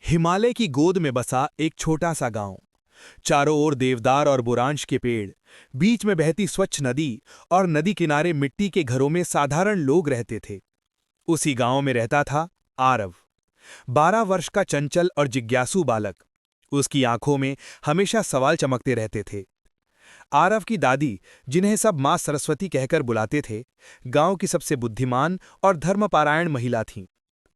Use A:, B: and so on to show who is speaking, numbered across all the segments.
A: हिमालय की गोद में बसा एक छोटा सा गांव। चारों ओर देवदार और बुरांश के पेड़, बीच में बहती स्वच्छ नदी और नदी किनारे मिट्टी के घरों में साधारण लोग रहते थे। उसी गांव में रहता था आरव, 12 वर्ष का चंचल और जिज्ञासु बालक। उसकी आंखों में हमेशा सवाल चमकते रहते थे। आरव की दादी, जिन्हें सब मां सरस्वती कहकर बुलाते थे, गांव की सबसे बुद्धिमान और धर्मपारायण महिला थीं।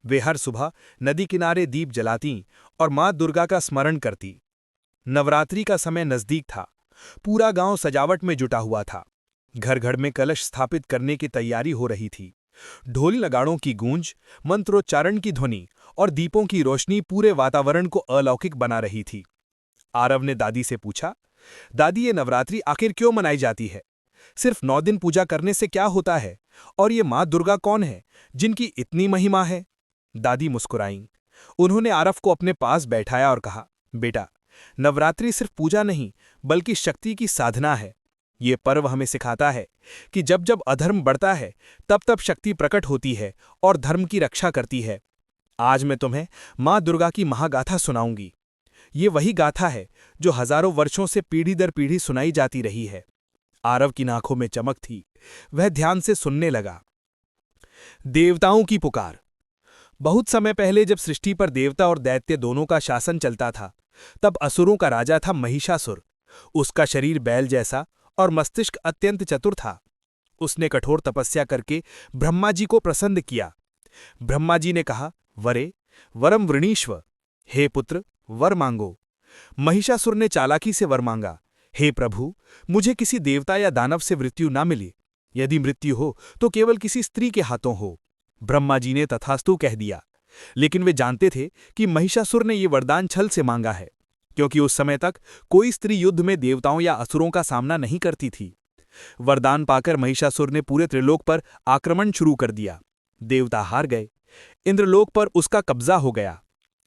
A: वे हर सुबह नदी किनारे दीप जलातीं और मां दुर्गा का स्मरण करती। नवरात्रि का समय नजदीक था। पूरा गांव सजावट में जुटा हुआ था। घर घर में कलश स्थापित करने की तैयारी हो रही थी। ढोल नगाड़ों की गूंज, मंत्रोच्चारण की ध्वनि और दीपों की रोशनी पूरे वातावरण को अलौकिक बना रही थी। आरव ने दादी से पूछा, दादी, ये नवरात्रि आखिर क्यों मनाई जाती है? सिर्फ 9 दिन पूजा करने से क्या होता है? और ये मां दुर्गा कौन है, जिनकी इतनी महिमा है? दादी मुस्कुराईं। उन्होंने आरव को अपने पास बैठाया और कहा, बेटा, नवरात्रि सिर्फ पूजा नहीं, बल्कि शक्ति की साधना है। ये पर्व हमें सिखाता है कि जब जब अधर्म बढ़ता है, तब तब शक्ति प्रकट होती है और धर्म की रक्षा करती है। आज मैं तुम्हें मां दुर्गा की महागाथा सुनाऊंगी। ये वही गाथा है जो हजारों वर्षों से पीढ़ी दर पीढ़ी सुनाई जाती रही है। आरव की आंखों में चमक थी। वह ध्यान से सुनने लगा। देवताओं की पुकार। बहुत समय पहले, जब सृष्टि पर देवता और दैत्य दोनों का शासन चलता था, तब असुरों का राजा था महिषासुर। उसका शरीर बैल जैसा और मस्तिष्क अत्यंत चतुर था। उसने कठोर तपस्या करके ब्रह्मा जी को प्रसन्न किया। ब्रह्मा जी ने कहा, वरे वरम वृणीष्व, हे पुत्र, वर मांगो। महिषासुर ने चालाकी से वर मांगा, हे प्रभु, मुझे किसी देवता या दानव से मृत्यु ना मिले। यदि मृत्यु हो तो केवल किसी स्त्री के हाथों हो। ब्रह्मा जी ने तथास्तु कह दिया। लेकिन वे जानते थे कि महिषासुर ने यह वरदान छल से मांगा है, क्योंकि उस समय तक कोई स्त्री युद्ध में देवताओं या असुरों का सामना नहीं करती थी। वरदान पाकर महिषासुर ने पूरे त्रिलोक पर आक्रमण शुरू कर दिया। देवता हार गए। इंद्रलोक पर उसका कब्जा हो गया।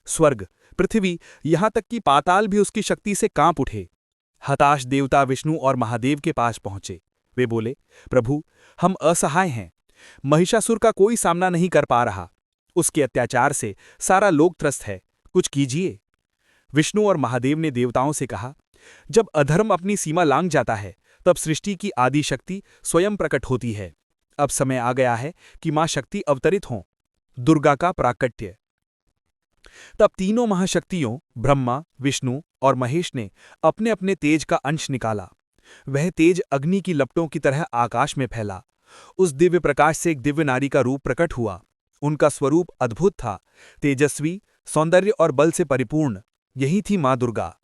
A: स्वर्ग, पृथ्वी, यहां तक कि पाताल भी उसकी शक्ति से कांप उठे। हताश देवता विष्णु और महादेव के पास पहुंचे। वे बोले, प्रभु, हम असहाय हैं। महिषासुर का कोई सामना नहीं कर पा रहा। उसके अत्याचार से सारा लोक त्रस्त है। कुछ कीजिए। विष्णु और महादेव ने देवताओं से कहा, जब अधर्म अपनी सीमा लांघ जाता है, तब सृष्टि की आदि शक्ति स्वयं प्रकट होती है। अब समय आ गया है कि मां शक्ति अवतरित हों। दुर्गा का प्राकट्य। तब तीनों महाशक्तियों ब्रह्मा, विष्णु और महेश ने अपने अपने तेज का अंश निकाला। वह तेज अग्नि की लपटों की तरह आकाश में फैला। उस दिव्य प्रकाश से एक दिव्य नारी का रूप प्रकट हुआ। उनका स्वरूप अद्भुत था, तेजस्वी, सौंदर्य और बल से परिपूर्ण। यही थी मां दुर्गा।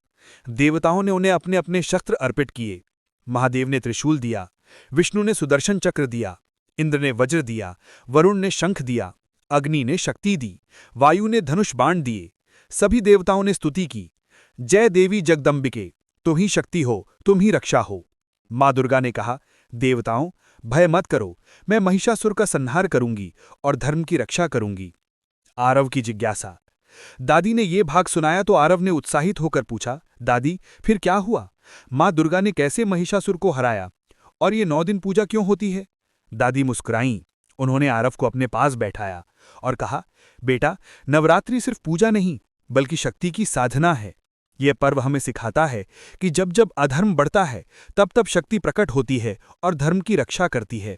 A: देवताओं ने उन्हें अपने अपने शस्त्र अर्पित किए। महादेव ने त्रिशूल दिया, विष्णु ने सुदर्शन चक्र दिया, इंद्र ने वज्र दिया, वरुण ने शंख दिया, अग्नि ने शक्ति दी, वायु ने धनुष बाण दिए। सभी देवताओं ने स्तुति की, जय देवी जगदम्बिके, तुम ही शक्ति हो, तुम ही रक्षा हो। मां दुर्गा ने कहा, देवताओं, भय मत करो, मैं महिषासुर का संहार करूंगी और धर्म की रक्षा करूंगी। आरव की जिज्ञासा। दादी ने यह भाग सुनाया तो आरव ने उत्साहित होकर पूछा, दादी, फिर क्या हुआ? मां दुर्गा ने कैसे महिषासुर को हराया? और ये 9 दिन पूजा क्यों होती है? दादी मुस्कुराईं। उन्होंने आरव को अपने पास बैठाया और कहा, बेटा, नवरात्रि सिर्फ पूजा नहीं, बल्कि शक्ति की साधना है। यह पर्व हमें सिखाता है कि जब जब अधर्म बढ़ता है, तब तब शक्ति प्रकट होती है और धर्म की रक्षा करती है।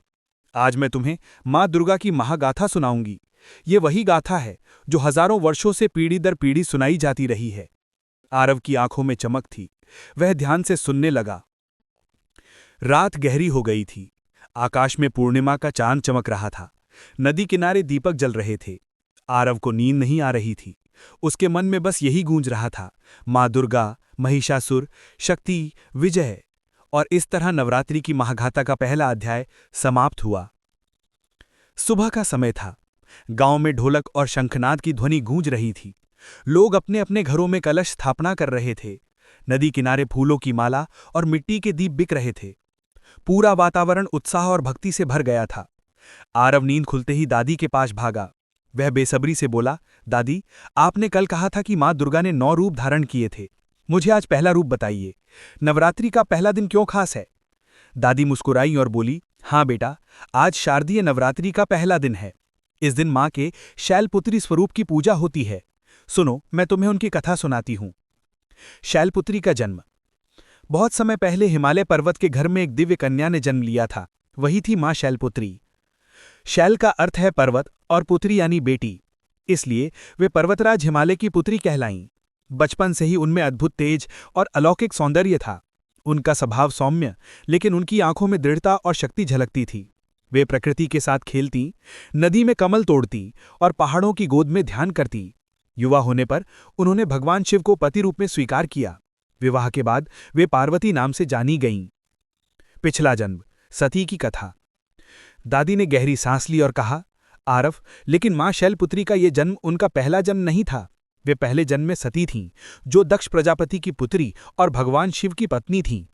A: आज मैं तुम्हें मां दुर्गा की महागाथा सुनाऊंगी। ये वही गाथा है जो हजारों वर्षों से पीढ़ी दर पीढ़ी सुनाई जाती रही है। आरव की आंखों में चमक थी। वह ध्यान से सुनने लगा। रात गहरी हो गई थी। आकाश में पूर्णिमा का चांद चमक रहा था। नदी किनारे दीपक जल रहे थे। आरव को नींद नहीं आ रही थी। उसके मन में बस यही गूंज रहा था, मां दुर्गा, महिषासुर, शक्ति, विजय। और इस तरह नवरात्रि की महागाथा का पहला अध्याय समाप्त हुआ। सुबह का समय था। गांव में ढोलक और शंखनाद की ध्वनि गूंज रही थी। लोग अपने अपने घरों में कलश स्थापना कर रहे थे। नदी किनारे फूलों की माला और मिट्टी के दीप बिक रहे थे। पूरा वातावरण उत्साह और भक्ति से भर गया था। आरव नींद खुलते ही दादी के पास भागा। वह बेसब्री से बोला, दादी, आपने कल कहा था कि मां दुर्गा ने 9 रूप धारण किए थे। मुझे आज पहला रूप बताइए। नवरात्रि का पहला दिन क्यों खास है? दादी मुस्कुराई और बोली, हाँ बेटा, आज शारदीय नवरात्रि का पहला दिन है। इस दिन मां के शैलपुत्री स्वरूप की पूजा होती है। सुनो, मैं तुम्हें उनकी कथा सुनाती हूँ। शैलपुत्री का जन्म। बहुत समय पहले हिमालय पर्वत के घर में एक दिव्य कन्या ने जन्म लिया था। वही थी मां शैलपुत्री। शैल का अर्थ है पर्वत और पुत्री यानी बेटी, इसलिए वे पर्वतराज हिमालय की पुत्री कहलाईं। बचपन से ही उनमें अद्भुत तेज और अलौकिक सौंदर्य था। उनका स्वभाव सौम्य, लेकिन उनकी आंखों में दृढ़ता और शक्ति झलकती थी। वे प्रकृति के साथ खेलती, नदी में कमल तोड़ती और पहाड़ों की गोद में ध्यान करती। युवा होने पर उन्होंने भगवान शिव को पति रूप में स्वीकार किया। विवाह के बाद वे पार्वती नाम से जानी गईं। पिछला जन्म। सती की कथा। दादी ने गहरी सांस ली और कहा, आरव, लेकिन मां शैलपुत्री का यह जन्म उनका पहला जन्म नहीं था। वे पहले जन्म में सती थीं, जो दक्ष प्रजापति की पुत्री और भगवान शिव की पत्नी थीं।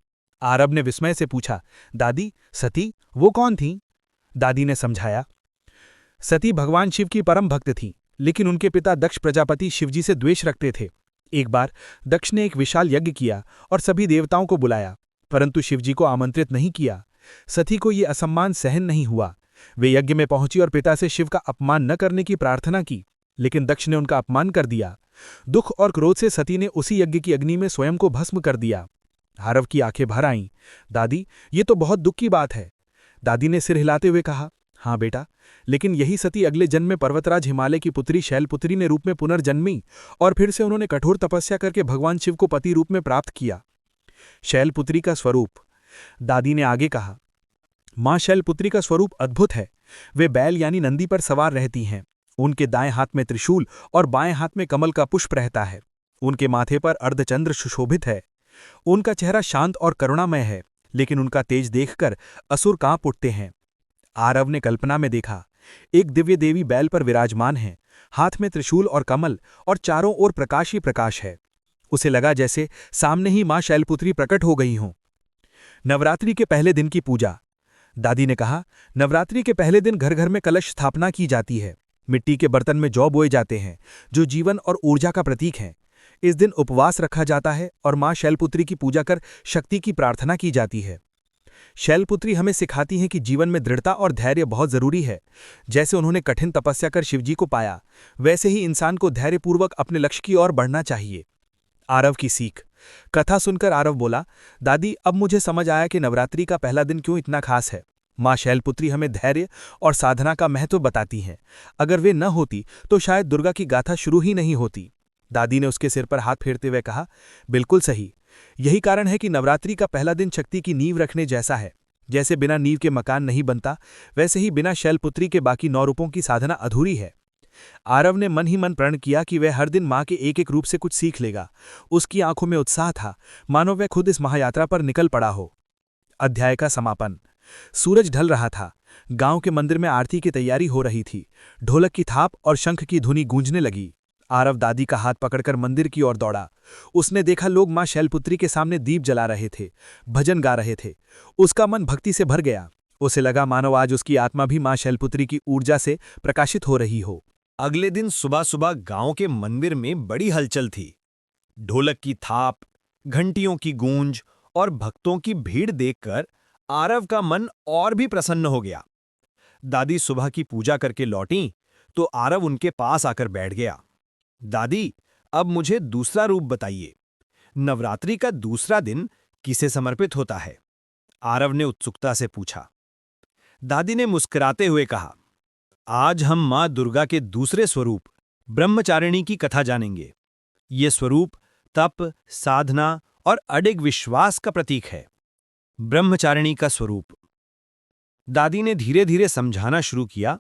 A: आरव ने विस्मय से पूछा, दादी, सती वो कौन थीं? दादी ने समझाया, सती भगवान शिव की परम भक्त थीं, लेकिन उनके पिता दक्ष प्रजापति शिवजी से द्वेष रखते थे। एक बार दक्ष ने एक विशाल यज्ञ किया और सभी देवताओं को बुलाया, परंतु शिवजी को आमंत्रित नहीं किया। सती को यह असम्मान सहन नहीं हुआ। वे यज्ञ में पहुंची और पिता से शिव का अपमान न करने की प्रार्थना की, लेकिन दक्ष ने उनका अपमान कर दिया। दुख और क्रोध से सती ने उसी यज्ञ की अग्नि में स्वयं को भस्म कर दिया। आरव की आंखें भर आईं। दादी, ये तो बहुत दुख की बात है। दादी ने सिर हिलाते हुए कहा, हाँ बेटा, लेकिन यही सती अगले जन्म में पर्वतराज हिमालय की पुत्री शैलपुत्री ने रूप में पुनर्जन्मी और फिर से उन्होंने कठोर तपस्या करके भगवान शिव को पति रूप में प्राप्त किया। शैलपुत्री का स्वरूप। दादी ने आगे कहा, मां शैलपुत्री का स्वरूप अद्भुत है। वे बैल यानी नंदी पर सवार रहती हैं। उनके दाएं हाथ में त्रिशूल और बाएं हाथ में कमल का पुष्प रहता है। उनके माथे पर अर्धचंद्र सुशोभित है। उनका चेहरा शांत और करुणामय है, लेकिन उनका तेज देखकर असुर कांप उठते हैं। आरव ने कल्पना में देखा, एक दिव्य देवी बैल पर विराजमान है, हाथ में त्रिशूल और कमल, और चारों ओर प्रकाश ही प्रकाश है। उसे लगा जैसे सामने ही मां शैलपुत्री प्रकट हो गई हों। नवरात्रि के पहले दिन की पूजा। दादी ने कहा, नवरात्रि के पहले दिन घर घर में कलश स्थापना की जाती है। मिट्टी के बर्तन में जौ बोए जाते हैं, जो जीवन और ऊर्जा का प्रतीक है। इस दिन उपवास रखा जाता है और मां शैलपुत्री की पूजा कर शक्ति की प्रार्थना की जाती है। शैलपुत्री हमें सिखाती हैं कि जीवन में दृढ़ता और धैर्य बहुत जरूरी है। जैसे उन्होंने कठिन तपस्या कर शिवजी को पाया, वैसे ही इंसान को धैर्यपूर्वक अपने लक्ष्य की ओर बढ़ना चाहिए। आरव की सीख। कथा सुनकर आरव बोला, दादी, अब मुझे समझ आया कि नवरात्रि का पहला दिन क्यों इतना खास है। मां शैलपुत्री हमें धैर्य और साधना का महत्व बताती हैं। अगर वे न होती तो शायद दुर्गा की गाथा शुरू ही नहीं होती। दादी ने उसके सिर पर हाथ फेरते हुए कहा, बिल्कुल सही। यही कारण है कि नवरात्रि का पहला दिन शक्ति की नींव रखने जैसा है। जैसे बिना नींव के मकान नहीं बनता, वैसे ही बिना शैलपुत्री के बाकी 9 रूपों की साधना अधूरी है। आरव ने मन ही मन प्रण किया कि वह हर दिन मां के एक एक रूप से कुछ सीख लेगा। उसकी आंखों में उत्साह था, मानो वह खुद इस महायात्रा पर निकल पड़ा हो। अध्याय का समापन। सूरज ढल रहा था। गांव के मंदिर में आरती की तैयारी हो रही थी। ढोलक की थाप और शंख की धुनी गूंजने लगी। आरव दादी का हाथ पकड़कर मंदिर की ओर दौड़ा। उसने देखा लोग मां शैलपुत्री के सामने दीप जला रहे थे, भजन गा रहे थे। उसका मन भक्ति से भर गया। उसे लगा मानो आज उसकी आत्मा भी मां शैलपुत्री की ऊर्जा से प्रकाशित हो रही हो।
B: अगले दिन सुबह सुबह गांव के मंदिर में बड़ी हलचल थी। ढोलक की थाप, घंटियों की गूंज और भक्तों की भीड़ देखकर आरव का मन और भी प्रसन्न हो गया। दादी सुबह की पूजा करके लौटीं तो आरव उनके पास आकर बैठ गया। दादी, अब मुझे दूसरा रूप बताइए। नवरात्रि का दूसरा दिन किसे समर्पित होता है? आरव ने उत्सुकता से पूछा। दादी ने मुस्कुराते हुए कहा, आज हम मां दुर्गा के दूसरे स्वरूप ब्रह्मचारिणी की कथा जानेंगे। ये स्वरूप तप, साधना और अडिग विश्वास का प्रतीक है। ब्रह्मचारिणी का स्वरूप। दादी ने धीरे धीरे समझाना शुरू किया।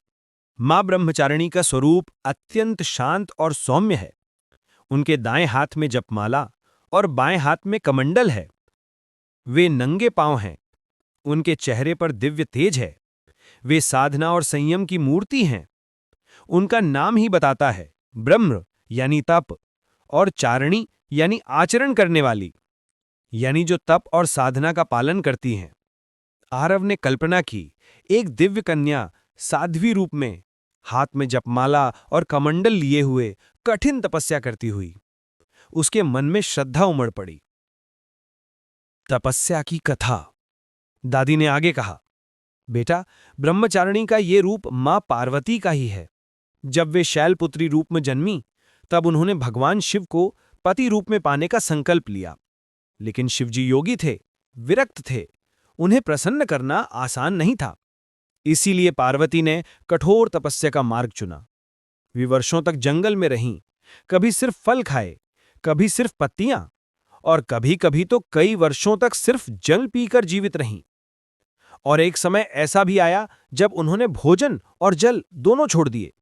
B: मां ब्रह्मचारिणी का स्वरूप अत्यंत शांत और सौम्य है। उनके दाएं हाथ में जपमाला और बाएं हाथ में कमंडल है। वे नंगे पांव हैं। उनके चेहरे पर दिव्य तेज है। वे साधना और संयम की मूर्ति हैं। उनका नाम ही बताता है, ब्रह्म यानी तप, और चारिणी यानी आचरण करने वाली, यानी जो तप और साधना का पालन करती हैं। आरव ने कल्पना की, एक दिव्य कन्या साध्वी रूप में, हाथ में जपमाला और कमंडल लिए हुए कठिन तपस्या करती हुई। उसके मन में श्रद्धा उमड़ पड़ी। तपस्या की कथा। दादी ने आगे कहा, बेटा, ब्रह्मचारिणी का ये रूप मां पार्वती का ही है। जब वे शैलपुत्री रूप में जन्मी तब उन्होंने भगवान शिव को पति रूप में पाने का संकल्प लिया। लेकिन शिवजी योगी थे, विरक्त थे, उन्हें प्रसन्न करना आसान नहीं था। इसीलिए पार्वती ने कठोर तपस्या का मार्ग चुना। वे वर्षों तक जंगल में रहीं, कभी सिर्फ फल खाए, कभी सिर्फ पत्तियां, और कभी कभी तो कई वर्षों तक सिर्फ जल पीकर जीवित रहीं। और एक समय ऐसा भी आया जब उन्होंने भोजन और जल दोनों छोड़ दिए।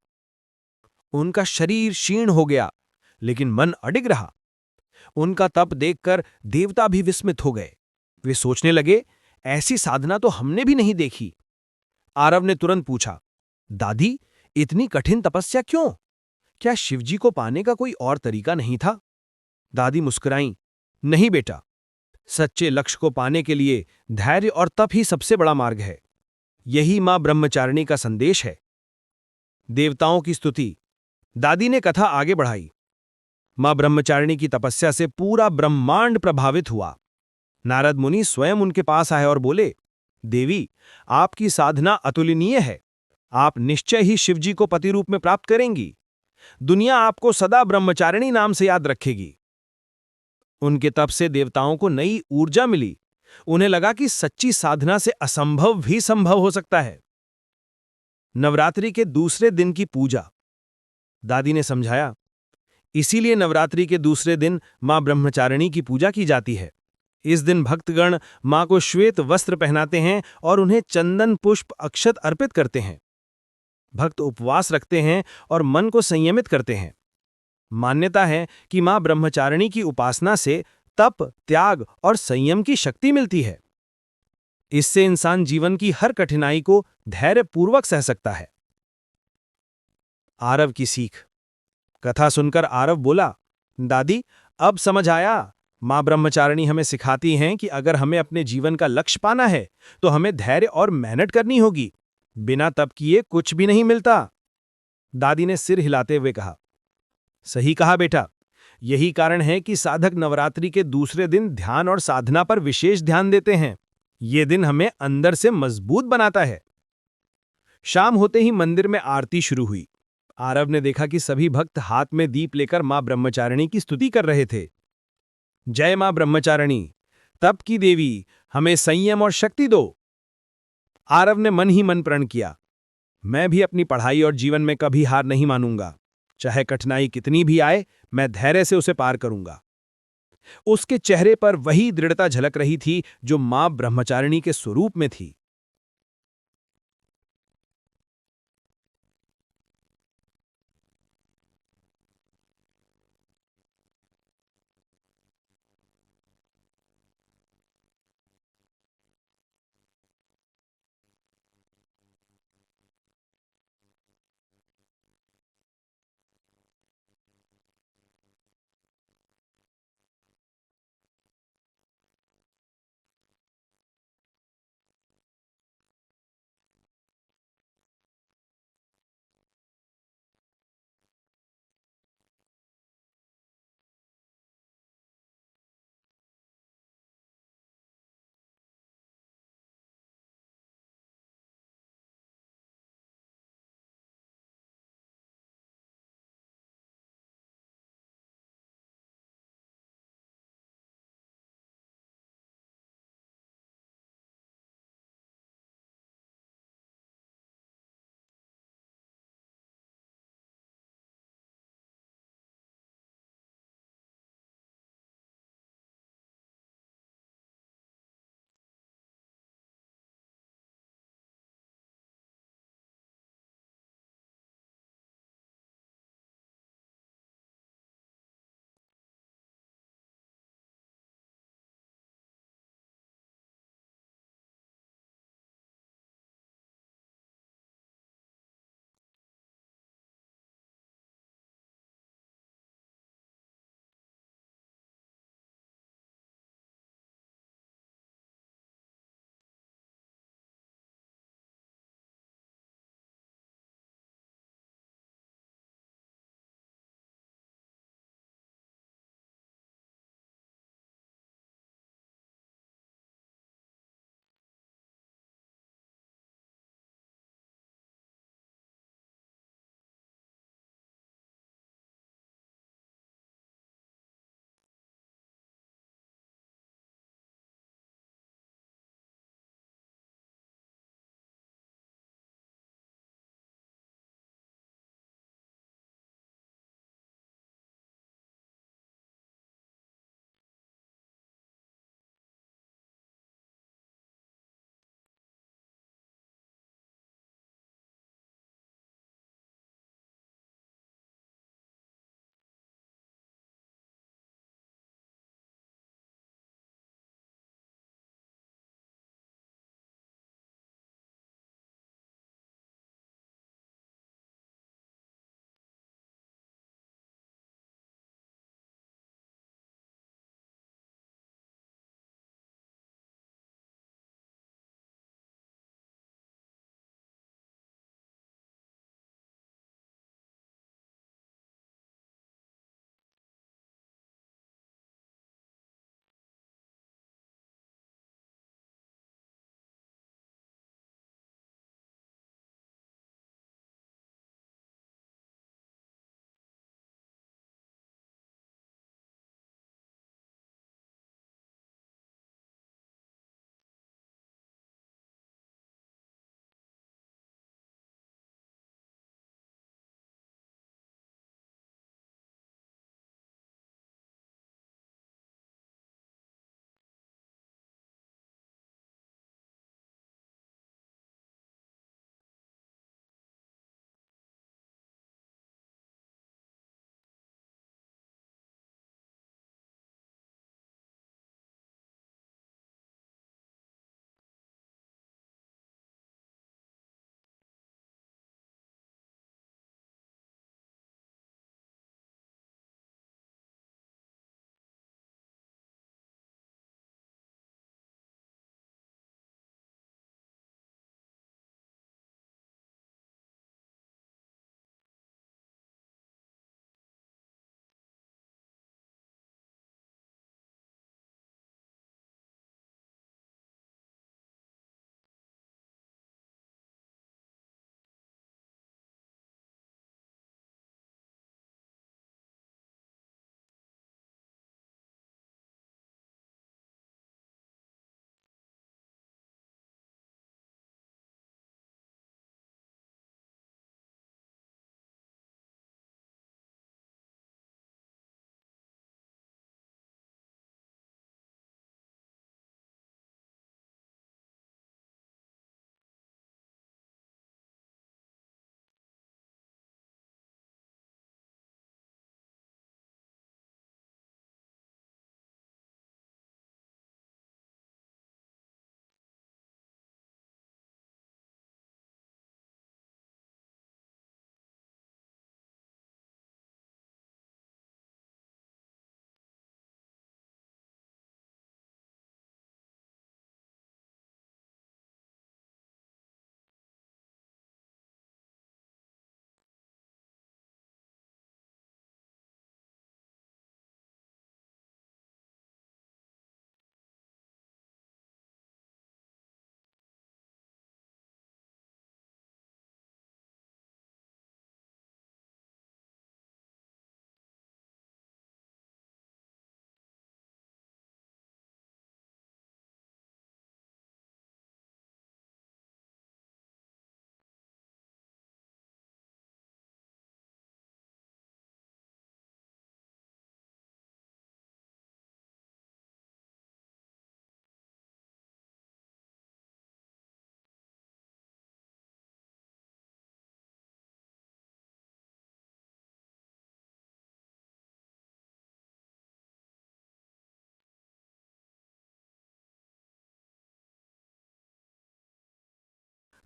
B: उनका शरीर क्षीण हो गया, लेकिन मन अडिग रहा। उनका तप देखकर देवता भी विस्मित हो गए। वे सोचने लगे, ऐसी साधना तो हमने भी नहीं देखी। आरव ने तुरंत पूछा, दादी, इतनी कठिन तपस्या क्यों? क्या शिवजी को पाने का कोई और तरीका नहीं था? दादी मुस्कुराईं, नहीं बेटा, सच्चे लक्ष्य को पाने के लिए धैर्य और तप ही सबसे बड़ा मार्ग है। यही मां ब्रह्मचारिणी का संदेश है। देवताओं की स्तुति। दादी ने कथा आगे बढ़ाई। मां ब्रह्मचारिणी की तपस्या से पूरा ब्रह्मांड प्रभावित हुआ। नारद मुनि स्वयं उनके पास आए और बोले, देवी, आपकी साधना अतुलनीय है। आप निश्चय ही शिवजी को पति रूप में प्राप्त करेंगी। दुनिया आपको सदा ब्रह्मचारिणी नाम से याद रखेगी। उनके तप से देवताओं को नई ऊर्जा मिली। उन्हें लगा कि सच्ची साधना से असंभव भी संभव हो सकता है। नवरात्रि के दूसरे दिन की पूजा। दादी ने समझाया, इसीलिए नवरात्रि के दूसरे दिन मां ब्रह्मचारिणी की पूजा की जाती है। इस दिन भक्तगण मां को श्वेत वस्त्र पहनाते हैं और उन्हें चंदन, पुष्प, अक्षत अर्पित करते हैं। भक्त उपवास रखते हैं और मन को संयमित करते हैं। मान्यता है कि मां ब्रह्मचारिणी की उपासना से तप, त्याग और संयम की शक्ति मिलती है। इससे इंसान जीवन की हर कठिनाई को धैर्यपूर्वक सह सकता है। आरव की सीख। कथा सुनकर आरव बोला, दादी, अब समझ आया। मां ब्रह्मचारिणी हमें सिखाती हैं कि अगर हमें अपने जीवन का लक्ष्य पाना है तो हमें धैर्य और मेहनत करनी होगी। बिना तप किए कुछ भी नहीं मिलता। दादी ने सिर हिलाते हुए कहा, सही कहा बेटा। यही कारण है कि साधक नवरात्रि के दूसरे दिन ध्यान और साधना पर विशेष ध्यान देते हैं। ये दिन हमें अंदर से मजबूत बनाता है। शाम होते ही मंदिर में आरती शुरू हुई। आरव ने देखा कि सभी भक्त हाथ में दीप लेकर मां ब्रह्मचारिणी की स्तुति कर रहे थे। जय मां ब्रह्मचारिणी, तप की देवी, हमें संयम और शक्ति दो। आरव ने मन ही मन प्रण किया, मैं भी अपनी पढ़ाई और जीवन में कभी हार नहीं मानूंगा। चाहे कठिनाई कितनी भी आए, मैं धैर्य से उसे पार करूंगा। उसके चेहरे पर वही दृढ़ता झलक रही थी जो मां ब्रह्मचारिणी के स्वरूप में थी।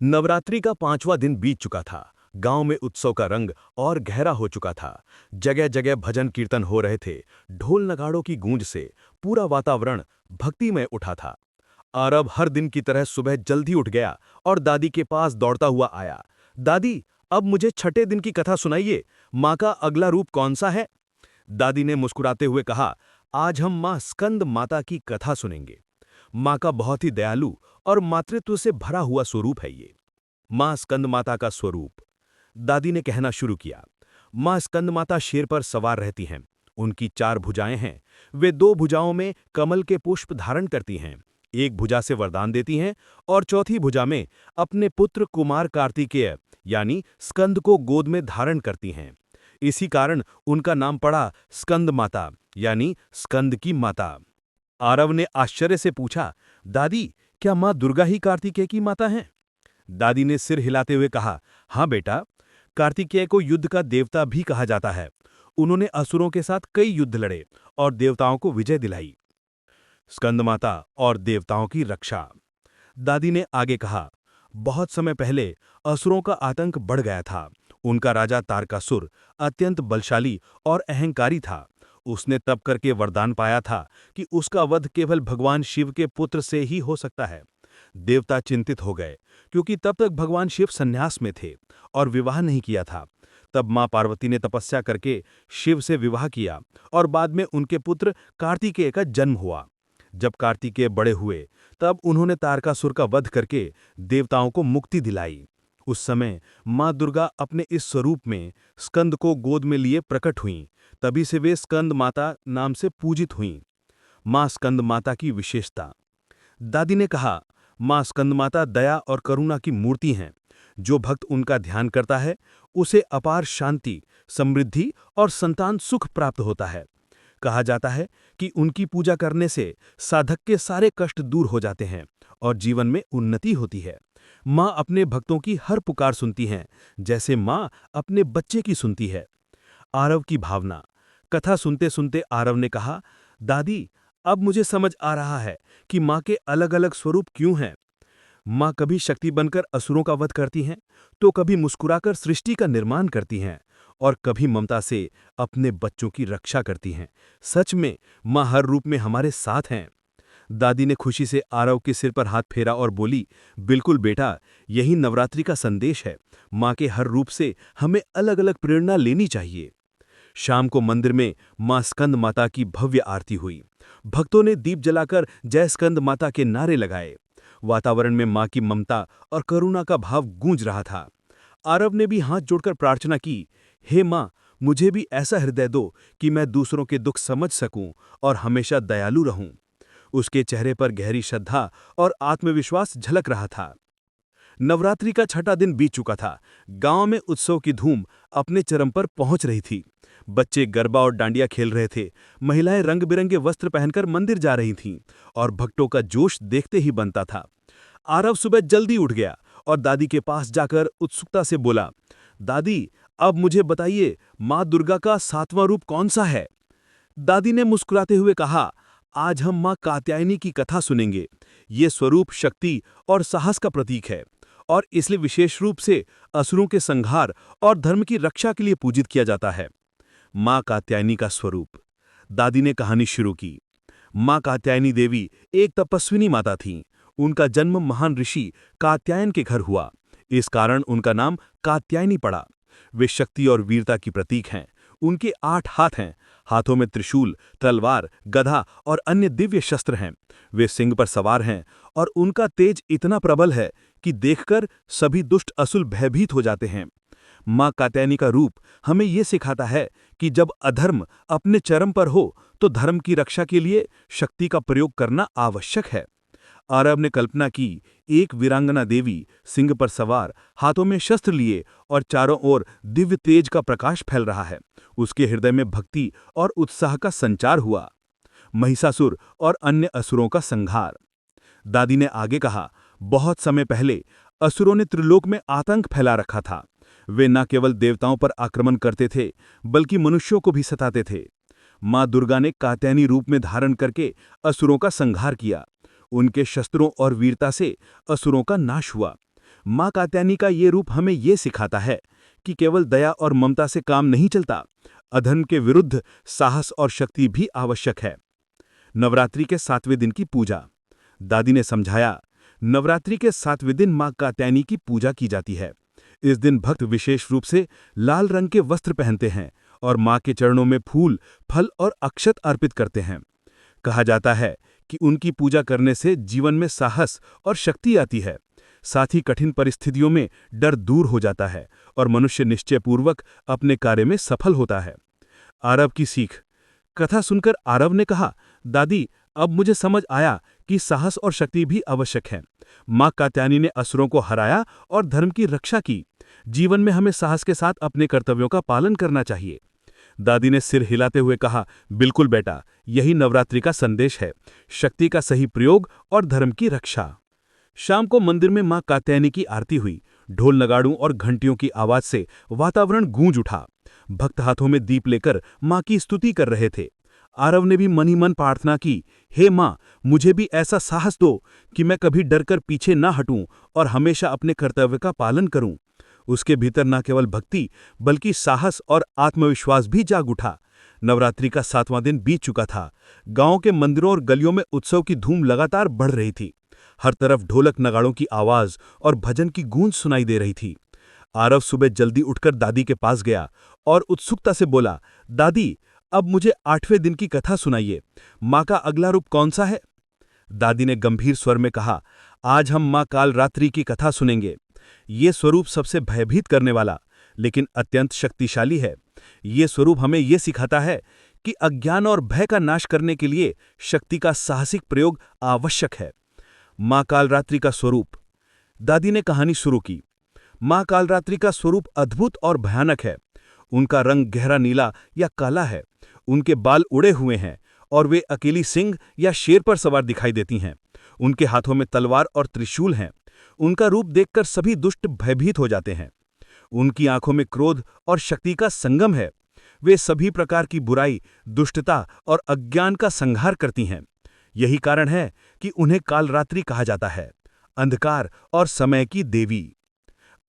B: नवरात्रि का 5वां दिन बीत चुका था। गांव में उत्सव का रंग और गहरा हो चुका था। जगह जगह भजन कीर्तन हो रहे थे। ढोल नगाड़ों की गूंज से पूरा वातावरण भक्तिमय उठा था। आरव हर दिन की तरह सुबह जल्दी उठ गया और दादी के पास दौड़ता हुआ आया। दादी, अब मुझे छठे दिन की कथा सुनाइए। माँ का अगला रूप कौन सा है? दादी ने मुस्कुराते हुए कहा, आज हम माँ स्कंद माता की कथा सुनेंगे। माँ का बहुत ही दयालु और मातृत्व से भरा हुआ स्वरूप है ये। माँ स्कंद माता का स्वरूप। दादी ने कहना शुरू किया। माँ स्कंद माता शेर पर सवार रहती हैं। उनकी 4 भुजाएं हैं। वे 2 भुजाओं में कमल के पुष्प धारण करती हैं। एक भुजा से वरदान देती हैं और चौथी भुजा में अपने पुत्र कुमार कार्तिकेय यानी स्कंद को गोद में धारण करती हैं। इसी कारण उनका नाम पड़ा स्कंद माता यानी स्कंद की माता। आरव ने आश्चर्य से पूछा, दादी, क्या माँ दुर्गा ही कार्तिकेय की माता हैं? दादी ने सिर हिलाते हुए कहा, हाँ बेटा, कार्तिकेय को युद्ध का देवता भी कहा जाता है। उन्होंने असुरों के साथ कई युद्ध लड़े और देवताओं को विजय दिलाई। स्कंदमाता और देवताओं की रक्षा। दादी ने आगे कहा, बहुत समय पहले असुरों का आतंक बढ़ गया था। उनका राजा तारकासुर अत्यंत बलशाली और अहंकारी था। उसने तप करके वरदान पाया था कि उसका वध केवल भगवान शिव के पुत्र से ही हो सकता है। देवता चिंतित हो गए क्योंकि तब तक भगवान शिव संन्यास में थे और विवाह नहीं किया था। तब मां पार्वती ने तपस्या करके शिव से विवाह किया और बाद में उनके पुत्र कार्तिकेय का जन्म हुआ। जब कार्तिकेय बड़े हुए तब उन्होंने तारकासुर का वध करके देवताओं को मुक्ति दिलाई। उस समय मां दुर्गा अपने इस स्वरूप में स्कंद को गोद में लिए प्रकट हुईं। तभी से वे स्कंद माता नाम से पूजित हुईं। मां स्कंद माता की विशेषता। दादी ने कहा, मां स्कंदमाता दया और करुणा की मूर्ति हैं। जो भक्त उनका ध्यान करता है उसे अपार शांति, समृद्धि और संतान सुख प्राप्त होता है। कहा जाता है कि उनकी पूजा करने से साधक के सारे कष्ट दूर हो जाते हैं और जीवन में उन्नति होती है। मां अपने भक्तों की हर पुकार सुनती हैं, जैसे मां अपने बच्चे की सुनती है। आरव की भावना। कथा सुनते सुनते आरव ने कहा, दादी, अब मुझे समझ आ रहा है कि माँ के अलग अलग स्वरूप क्यों हैं। माँ कभी शक्ति बनकर असुरों का वध करती हैं, तो कभी मुस्कुराकर सृष्टि का निर्माण करती हैं और कभी ममता से अपने बच्चों की रक्षा करती हैं। सच में माँ हर रूप में हमारे साथ हैं। दादी ने खुशी से आरव के सिर पर हाथ फेरा और बोली, बिल्कुल बेटा, यही नवरात्रि का संदेश है। माँ के हर रूप से हमें अलग अलग प्रेरणा लेनी चाहिए। शाम को मंदिर में मां स्कंद माता की भव्य आरती हुई। भक्तों ने दीप जलाकर जय स्कंद माता के नारे लगाए। वातावरण में मां की ममता और करुणा का भाव गूंज रहा था। आरव ने भी हाथ जोड़कर प्रार्थना की, हे मां, मुझे भी ऐसा हृदय दो कि मैं दूसरों के दुख समझ सकूं और हमेशा दयालु रहूं। उसके चेहरे पर गहरी श्रद्धा और आत्मविश्वास झलक रहा था। नवरात्रि का छठा दिन बीत चुका था। गांव में उत्सव की धूम अपने चरम पर पहुंच रही थी। बच्चे गरबा और डांडिया खेल रहे थे। महिलाएं रंग बिरंगे वस्त्र पहनकर मंदिर जा रही थीं और भक्तों का जोश देखते ही बनता था। आरव सुबह जल्दी उठ गया और दादी के पास जाकर उत्सुकता से बोला, दादी, अब मुझे बताइए, माँ दुर्गा का 7वां रूप कौन सा है? दादी ने मुस्कुराते हुए कहा, आज हम माँ कात्यायनी की कथा सुनेंगे। ये स्वरूप शक्ति और साहस का प्रतीक है और इसलिए विशेष रूप से असुरों के संहार और धर्म की रक्षा के लिए पूजित किया जाता है। मां कात्यायनी का स्वरूप। दादी ने कहानी शुरू की। मां कात्यायनी देवी एक तपस्विनी माता थीं। उनका जन्म महान ऋषि कात्यायन के घर हुआ। इस कारण उनका नाम कात्यायनी पड़ा। वे शक्ति और वीरता की प्रतीक हैं। उनके 8 हाथ हैं। हाथों में त्रिशूल, तलवार, गदा और अन्य दिव्य शस्त्र हैं। वे सिंह पर सवार हैं और उनका तेज इतना प्रबल है कि देखकर सभी दुष्ट असुर भयभीत हो जाते हैं। मां कात्यायनी का रूप हमें ये सिखाता है कि जब अधर्म अपने चरम पर हो तो धर्म की रक्षा के लिए शक्ति का प्रयोग करना आवश्यक है। आरव ने कल्पना की, एक वीरांगना देवी सिंह पर सवार, हाथों में शस्त्र लिए और चारों ओर दिव्य तेज का प्रकाश फैल रहा है। उसके हृदय में भक्ति और उत्साह का संचार हुआ। महिषासुर और अन्य असुरों का संहार। दादी ने आगे कहा, बहुत समय पहले असुरों ने त्रिलोक में आतंक फैला रखा था। वे न केवल देवताओं पर आक्रमण करते थे, बल्कि मनुष्यों को भी सताते थे। मां दुर्गा ने कात्यायनी रूप में धारण करके असुरों का संहार किया। उनके शस्त्रों और वीरता से असुरों का नाश हुआ।
C: माँ कात्यायनी का ये रूप हमें ये सिखाता है कि केवल दया और ममता से काम नहीं चलता, अधर्म के विरुद्ध साहस और शक्ति भी आवश्यक है। नवरात्रि के 7वें दिन की पूजा। दादी ने समझाया, नवरात्रि के 7वें दिन माँ कात्यायनी की पूजा की जाती है। इस दिन भक्त विशेष रूप से लाल रंग के वस्त्र पहनते हैं और माँ के चरणों में फूल, फल और अक्षत अर्पित करते हैं। कहा जाता है कि उनकी पूजा करने से जीवन में साहस और शक्ति आती है, साथ ही कठिन परिस्थितियों में डर दूर हो जाता है और मनुष्य निश्चयपूर्वक अपने कार्य में सफल होता है। आरव की सीख। कथा सुनकर आरव ने कहा, दादी, अब मुझे समझ आया कि साहस और शक्ति भी आवश्यक है। माँ कात्यायनी ने असुरों को हराया और धर्म की रक्षा की। जीवन में हमें साहस के साथ अपने कर्तव्यों का पालन करना चाहिए। दादी ने सिर हिलाते हुए कहा, बिल्कुल बेटा, यही नवरात्रि का संदेश है, शक्ति का सही प्रयोग और धर्म की रक्षा। शाम को मंदिर में माँ कात्यायनी की आरती हुई। ढोल नगाड़ों और घंटियों की आवाज से वातावरण गूंज उठा। भक्त हाथों में दीप लेकर माँ की स्तुति कर रहे थे। आरव ने भी मन ही मन प्रार्थना की, हे माँ, मुझे भी ऐसा साहस दो कि मैं कभी डरकर पीछे ना हटूं और हमेशा अपने कर्तव्य का पालन करूं। उसके भीतर न केवल भक्ति बल्कि साहस और आत्मविश्वास भी जाग उठा। नवरात्रि का 7वां दिन बीत चुका था। गांव के मंदिरों और गलियों में उत्सव की धूम लगातार बढ़ रही थी। हर तरफ ढोलक नगाड़ों की आवाज और भजन की गूंज सुनाई दे रही थी। आरव सुबह जल्दी उठकर दादी के पास गया और उत्सुकता से बोला, दादी, अब मुझे 8वें दिन की कथा सुनाइए। माँ का अगला रूप कौन सा है? दादी ने गंभीर स्वर में कहा, आज हम माँ कालरात्रि की कथा सुनेंगे। ये स्वरूप सबसे भयभीत करने वाला लेकिन अत्यंत शक्तिशाली है। ये स्वरूप हमें ये सिखाता है कि अज्ञान और भय का नाश करने के लिए शक्ति का साहसिक प्रयोग आवश्यक है। माँ कालरात्रि का स्वरूप। दादी ने कहानी शुरू की। माँ कालरात्रि का स्वरूप अद्भुत और भयानक है। उनका रंग गहरा नीला या काला है। उनके बाल उड़े हुए हैं और वे अकेली सिंह या शेर पर सवार दिखाई देती हैं। उनके हाथों में तलवार और त्रिशूल हैं। उनका रूप देखकर सभी दुष्ट भयभीत हो जाते हैं। उनकी आंखों में क्रोध और शक्ति का संगम है। वे सभी प्रकार की बुराई, दुष्टता और अज्ञान का संहार करती हैं। यही कारण है कि उन्हें कालरात्रि कहा जाता है, अंधकार और समय की देवी।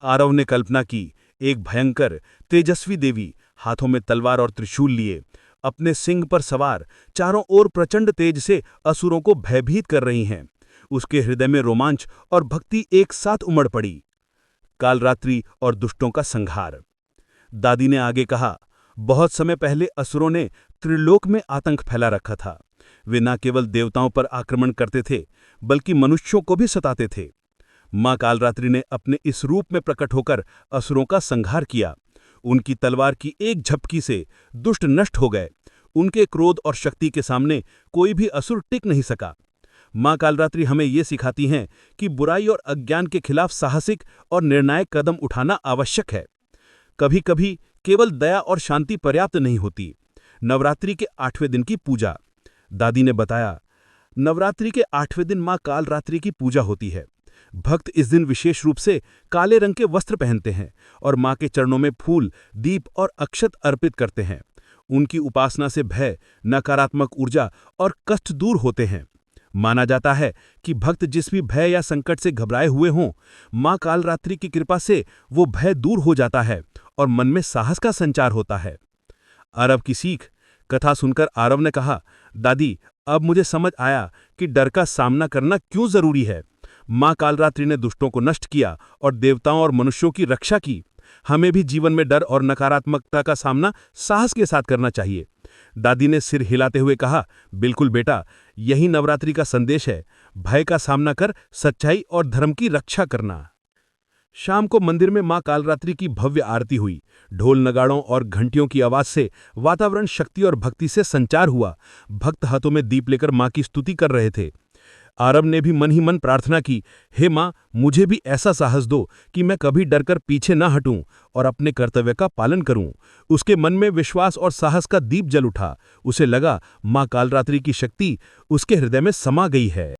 C: आरव ने कल्पना की, एक भयंकर तेजस्वी देवी हाथों में तलवार और त्रिशूल लिए, अपने सिंह पर सवार, चारों ओर प्रचंड तेज से असुरों को भयभीत कर रही हैं। उसके हृदय में रोमांच और भक्ति एक साथ उमड़ पड़ी। कालरात्रि और दुष्टों का संहार। दादी ने आगे कहा, बहुत समय पहले असुरों ने त्रिलोक में आतंक फैला रखा था। वे न केवल देवताओं पर आक्रमण करते थे बल्कि मनुष्यों को भी सताते थे। माँ कालरात्रि ने अपने इस रूप में प्रकट होकर असुरों का संहार किया। उनकी तलवार की एक झपकी से दुष्ट नष्ट हो गए। उनके क्रोध और शक्ति के सामने कोई भी असुर टिक नहीं सका। माँ कालरात्रि हमें ये सिखाती हैं कि बुराई और अज्ञान के खिलाफ साहसिक और निर्णायक कदम उठाना आवश्यक है। कभी कभी केवल दया और शांति पर्याप्त नहीं होती। नवरात्रि के 8वें दिन की पूजा। दादी ने बताया, नवरात्रि के 8वें दिन माँ कालरात्रि की पूजा होती है। भक्त इस दिन विशेष रूप से काले रंग के वस्त्र पहनते हैं और माँ के चरणों में फूल, दीप और अक्षत अर्पित करते हैं। उनकी उपासना से भय, नकारात्मक ऊर्जा और कष्ट दूर होते हैं। माना जाता है कि भक्त जिस भी भय या संकट से घबराए हुए हों, माँ कालरात्रि की कृपा से वो भय दूर हो जाता है और मन में साहस का संचार होता है। आरव की सीख। कथा सुनकर आरव ने कहा, दादी, अब मुझे समझ आया कि डर का सामना करना क्यों जरूरी है। माँ कालरात्रि ने दुष्टों को नष्ट किया और देवताओं और मनुष्यों की रक्षा की। हमें भी जीवन में डर और नकारात्मकता का सामना साहस के साथ करना चाहिए। दादी ने सिर हिलाते हुए कहा, बिल्कुल बेटा, यही नवरात्रि का संदेश है, भय का सामना कर सच्चाई और धर्म की रक्षा करना। शाम को मंदिर में माँ कालरात्रि की भव्य आरती हुई। ढोल नगाड़ों और घंटियों की आवाज से वातावरण शक्ति और भक्ति से संचार हुआ। भक्त हाथों में दीप लेकर माँ की स्तुति कर रहे थे। आरव ने भी मन ही मन प्रार्थना की, हे माँ, मुझे भी ऐसा साहस दो कि मैं कभी डरकर पीछे ना हटूं और अपने कर्तव्य का पालन करूं। उसके मन में विश्वास और साहस का दीप जल उठा। उसे लगा माँ कालरात्रि की शक्ति उसके हृदय में समा गई है।